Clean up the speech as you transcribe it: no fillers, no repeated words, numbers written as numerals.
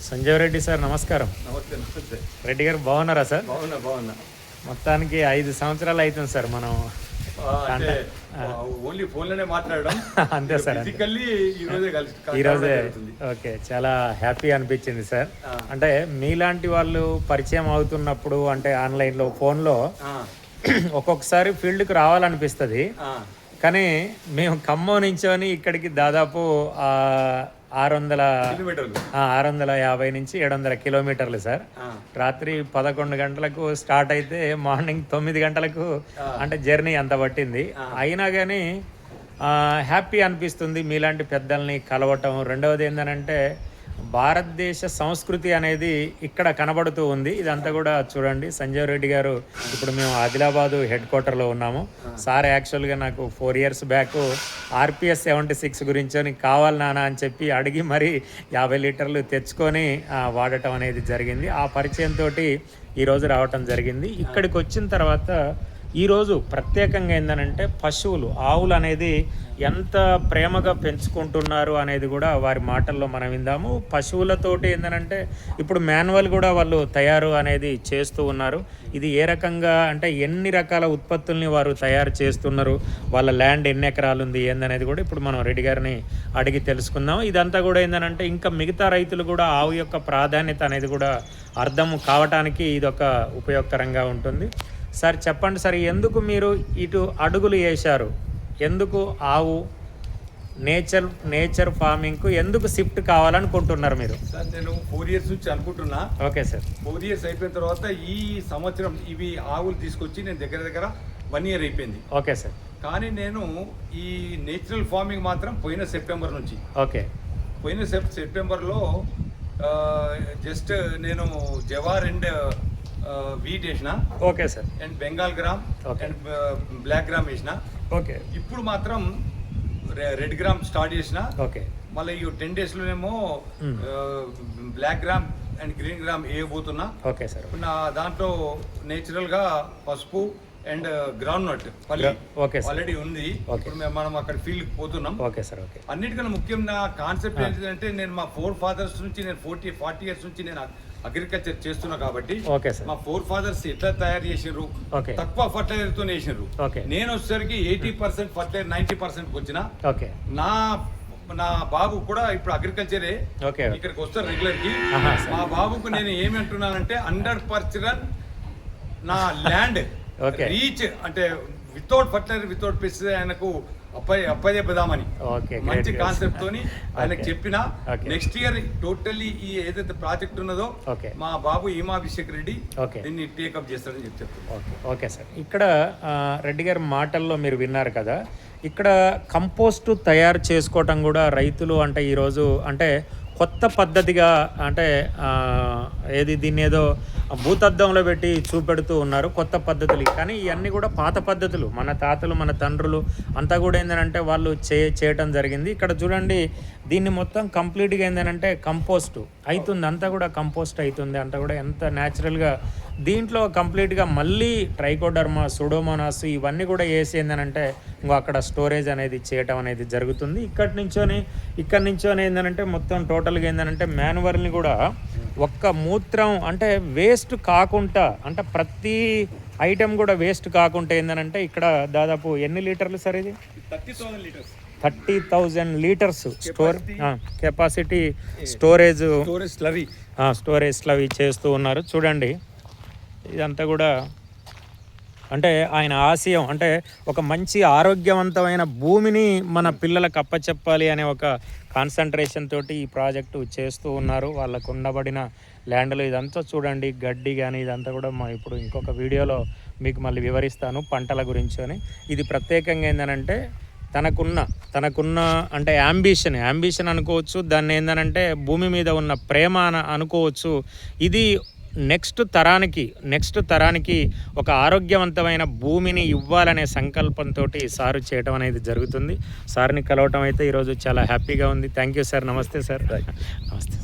Sanjeev Reddy sir నమస్కారం. నమస్తే. నమస్తే రెడ్డి గారు బాగున్నారా సార్? బాగున్నా. మొత్తానికి 5 సంవత్సరాలు అవుతుంది సార్ మనం అంటే ఓన్లీ ఫోన్లోనే మాట్లాడడం. అంతే సార్, ఫిజికల్లీ ఈరోజే. ఓకే, చాలా హ్యాపీ అనిపించింది సార్. అంటే మీలాంటి వాళ్ళు పరిచయం అవుతున్నప్పుడు అంటే ఆన్లైన్లో ఫోన్లో ఒక్కొక్కసారి ఫీల్డ్కి రావాలనిపిస్తుంది. కానీ మేము ఖమ్మం నుంచోని ఇక్కడికి దాదాపు 650 నుంచి 700 కిలోమీటర్లు సార్. రాత్రి 11 గంటలకు స్టార్ట్ అయితే మార్నింగ్ 9 గంటలకు అంటే జర్నీ అంత పట్టింది. అయినా కానీ హ్యాపీ అనిపిస్తుంది మీలాంటి పెద్దల్ని కలవటం. రెండవది ఏంటంటే భారతదేశ సంస్కృతి అనేది ఇక్కడ కనబడుతూ ఉంది. ఇదంతా కూడా చూడండి. సంజీవ్ రెడ్డి గారు ఇప్పుడు మేము ఆదిలాబాదు హెడ్ క్వార్టర్లో ఉన్నాము. సార్ యాక్చువల్గా నాకు 4 years బ్యాక్ RPS 76 గురించి కావాలి నాన్న అని చెప్పి అడిగి మరి 50 లీటర్లు తెచ్చుకొని వాడటం అనేది జరిగింది. ఆ పరిచయంతో ఈరోజు రావటం జరిగింది. ఇక్కడికి వచ్చిన తర్వాత ఈరోజు ప్రత్యేకంగా ఏంటంటే పశువులు, ఆవులు అనేది ఎంత ప్రేమగా పెంచుకుంటున్నారు అనేది కూడా వారి మాటల్లో మనం విందాము. పశువులతోటి ఏంటంటే ఇప్పుడు మాన్యువల్ కూడా వాళ్ళు తయారు అనేది చేస్తూ ఉన్నారు. ఇది ఏ రకంగా అంటే ఎన్ని రకాల ఉత్పత్తుల్ని వారు తయారు చేస్తున్నారు, వాళ్ళ ల్యాండ్ ఎన్ని ఎకరాలు ఉంది ఏందనేది కూడా ఇప్పుడు మనం రెడ్డి గారిని అడిగి తెలుసుకుందాం. ఇదంతా కూడా ఏంటంటే ఇంకా మిగతా రైతులు కూడా ఆవు యొక్క ప్రాధాన్యత అనేది కూడా అర్థం కావటానికి ఇదొక ఉపయోగకరంగా ఉంటుంది. సార్ చెప్పండి సార్, ఎందుకు మీరు ఇటు అడుగులు వేశారు? ఎందుకు ఆవు నేచర్ ఫార్మింగ్కు ఎందుకు షిఫ్ట్ కావాలనుకుంటున్నారు మీరు? సార్ నేను 4 years నుంచి అనుకుంటున్నా. Okay sir. 4 years అయిపోయిన తర్వాత ఈ సంవత్సరం ఇవి ఆవులు తీసుకొచ్చి నేను దగ్గర 1 year అయిపోయింది. Okay sir. కానీ నేను ఈ నేచురల్ ఫార్మింగ్ మాత్రం పోయిన సెప్టెంబర్ నుంచి. ఓకే. పోయిన సెప్టెంబర్లో జస్ట్ నేను జవార్ అండ్ వీట్ వేసిన. Okay sir. And Bengal gram and black gram వేసిన. ఓకే. ఇప్పుడు మాత్రం రెడ్ గ్రామ్ స్టార్ట్ చేసిన. ఓకే. మళ్ళీ ఈ 10 daysలోనేమో black gram and green gram వేయబోతున్నా. Okay sir. నా దాంట్లో నేచురల్గా పసుపు అండ్ గ్రౌండ్ నట్ పల్లి ఆల్రెడీ ఉంది. ఇప్పుడు మనం అక్కడ ఫీల్డ్ పోతున్నాం. Okay sir. ఓకే. అన్నిటికన్నా ముఖ్యం నా కాన్సెప్ట్ ఏంటంటే నేను మా 4 fathers నుంచి నేను 40 years నుంచి నేను అగ్రికల్చర్ చేస్తున్నా కాబట్టి మా 4 fathers ఎట్లా తయారు చేసినారు, తక్కువ ఫర్టిలైజర్ తో వేసినారు. నేను వచ్చేసరికి 80% ఫర్టిలైజర్ 90% వచ్చిన. నా బాబు కూడా ఇప్పుడు అగ్రికల్చరే ఇక్కడికి వస్తారు రెగ్యులర్ కి. మా బాబుకు నేను ఏమి అంటున్నానంటే 100% నా ల్యాండ్ రీచ్ అంటే వితౌట్ ఫర్టిలైజర్ వితౌట్ పెస్టిసైడ్ ఆయనకు అప్పజెప్పదామని మంచి కాన్సెప్ట్ తోని ఆయనకు చెప్పిన. నెక్స్ట్ ఇయర్ టోటల్లీ ఈ ఏదైతే ప్రాజెక్ట్ ఉన్నదో మా బాబు ఈమాభిషేక్ రెడ్డి దీన్ని టేకప్ చేస్తారని చెప్తారు. Okay sir. ఇక్కడ రెడ్డి గారి మాటల్లో మీరు విన్నారు కదా, ఇక్కడ కంపోస్ట్ తయారు చేసుకోవటం కూడా రైతులు అంటే ఈరోజు అంటే కొత్త పద్ధతిగా అంటే దీన్ని ఏదో భూతద్దంలో పెట్టి చూపెడుతూ ఉన్నారు కొత్త పద్ధతులు. కానీ ఇవన్నీ కూడా పాత పద్ధతులు. మన తాతలు మన తండ్రులు అంతా కూడా ఏంటంటే వాళ్ళు చేయటం జరిగింది. ఇక్కడ చూడండి, దీన్ని మొత్తం కంప్లీట్గా ఏంటంటే కంపోస్ట్ అవుతుంది. అంతా కూడా కంపోస్ట్ అవుతుంది. అంతా కూడా ఎంత న్యాచురల్గా దీంట్లో కంప్లీట్గా మళ్ళీ ట్రైకోడర్మా, సూడోమోనాస్ ఇవన్నీ కూడా వేసి ఏంటంటే ఇంకో అక్కడ స్టోరేజ్ అనేది చేయటం అనేది జరుగుతుంది. ఇక్కడి నుంచోనే ఏంటంటే మొత్తం టోటల్గా ఏంటంటే మాన్యువల్ని కూడా ఒక్క మూత్రం అంటే వేస్ట్ కాకుండా అంటే ప్రతి ఐటెం కూడా వేస్ట్ కాకుండా ఏంటంటే ఇక్కడ దాదాపు ఎన్ని లీటర్లు సార్ ఇది? 30,000 litres store capacity storage slurry చేస్తూ ఉన్నారు. చూడండి, ఇదంతా కూడా అంటే ఆయన ఆశయం అంటే ఒక మంచి ఆరోగ్యవంతమైన భూమిని మన పిల్లలకు అప్పచెప్పాలి అనే ఒక కాన్సన్ట్రేషన్ తోటి ఈ ప్రాజెక్టు చేస్తూ ఉన్నారు. వాళ్ళకు ఉండబడిన ల్యాండ్లో ఇదంతా చూడండి, గడ్డి కానీ ఇదంతా కూడా ఇప్పుడు ఇంకొక వీడియోలో మీకు మళ్ళీ వివరిస్తాను పంటల గురించి అని. ఇది ప్రత్యేకంగా ఏంటంటే తనకున్న అంటే యాంబిషన్ అనుకోవచ్చు, దాన్ని ఏంటంటే భూమి మీద ఉన్న ప్రేమ అనుకోవచ్చు. ఇది నెక్స్ట్ తరానికి ఒక ఆరోగ్యవంతమైన భూమిని ఇవ్వాలనే సంకల్పంతో సారు చేయడం అనేది జరుగుతుంది. సార్ని కలవటం అయితే ఈరోజు చాలా హ్యాపీగా ఉంది. Thank you sir. నమస్తే సార్. నమస్తే.